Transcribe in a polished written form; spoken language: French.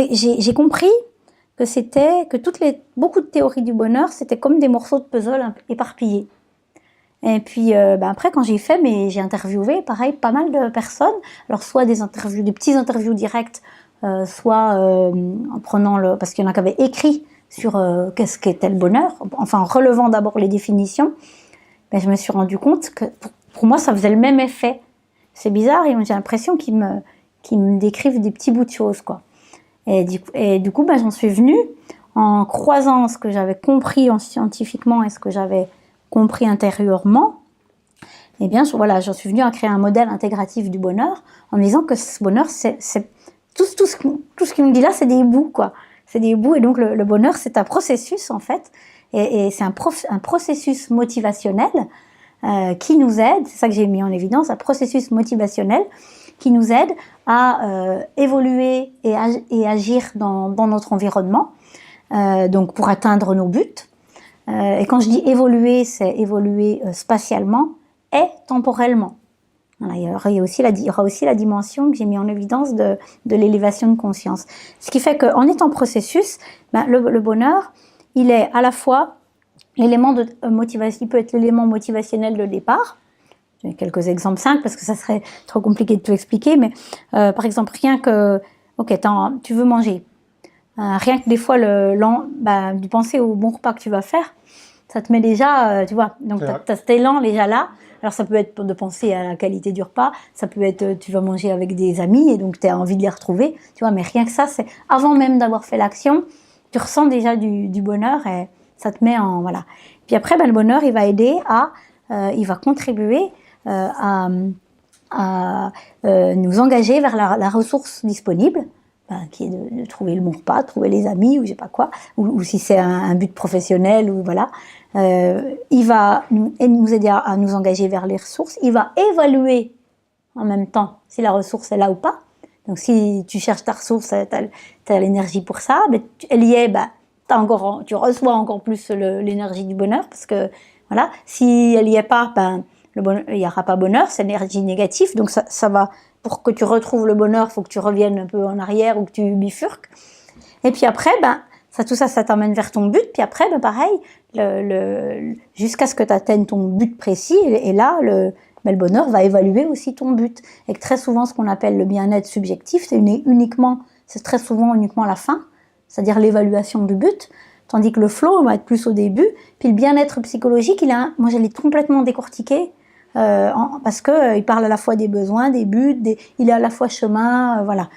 j'ai compris que beaucoup de théories du bonheur, c'était comme des morceaux de puzzle éparpillés. Et puis après, quand j'ai interviewé, pareil, pas mal de personnes. Alors soit des petits interviews directs, soit en prenant parce qu'il y en a qui avaient écrit sur qu'est-ce qu'était le bonheur, enfin en relevant d'abord les définitions. Mais je me suis rendu compte que pour moi, ça faisait le même effet. C'est bizarre, et j'ai l'impression qu'ils me décrivent des petits bouts de choses, quoi. Et du coup, j'en suis venue en croisant ce que j'avais compris scientifiquement et ce que j'avais compris intérieurement. Eh bien, j'en suis venue à créer un modèle intégratif du bonheur en me disant que ce bonheur, c'est tout ce qu'il me dit là, c'est des bouts, quoi. C'est des bouts, et donc le bonheur, c'est un processus, en fait, et c'est un processus motivationnel qui nous aide, c'est ça que j'ai mis en évidence, un processus motivationnel qui nous aide à évoluer et agir dans notre environnement, donc pour atteindre nos buts. Et quand je dis évoluer, c'est évoluer spatialement et temporellement. Voilà, il y aura aussi la dimension que j'ai mis en évidence de l'élévation de conscience. Ce qui fait qu'en étant processus, le bonheur, il est à la fois l'élément de motivation, il peut être l'élément motivationnel de départ. J'ai quelques exemples simples parce que ça serait trop compliqué de tout expliquer, mais par exemple, rien que, tu veux manger, rien que des fois de penser au bon repas que tu vas faire, ça te met déjà, tu vois, donc t'as cet élan déjà là. Alors ça peut être de penser à la qualité du repas, ça peut être tu vas manger avec des amis et donc tu as envie de les retrouver, tu vois, mais rien que ça, c'est avant même d'avoir fait l'action, tu ressens déjà du bonheur et ça te met en, voilà. Puis après, le bonheur, il va aider il va contribuer à nous engager vers la ressource disponible, qui est de trouver le bon repas, de trouver les amis ou je sais pas quoi, ou si c'est un but professionnel, ou voilà. Il va nous aider à nous engager vers les ressources. Il va évaluer en même temps si la ressource est là ou pas. Donc si tu cherches ta ressource, t'as l'énergie pour ça, mais elle y est, tu reçois encore plus l'énergie du bonheur, parce que voilà, si elle y est pas, il y aura pas bonheur, c'est l'énergie négative, donc ça va, pour que tu retrouves le bonheur, faut que tu reviennes un peu en arrière ou que tu bifurques. Et puis après, tout ça t'emmène vers ton but. Puis après, pareil, jusqu'à ce que tu atteignes ton but précis. Et là, le bonheur va évaluer aussi ton but. Et que très souvent, ce qu'on appelle le bien-être subjectif, c'est très souvent uniquement la fin, c'est-à-dire l'évaluation du but. Tandis que le flow va être plus au début. Puis le bien-être psychologique, moi, je l'ai complètement décortiqué. Parce que il parle à la fois des besoins, des buts, il est à la fois chemin, voilà.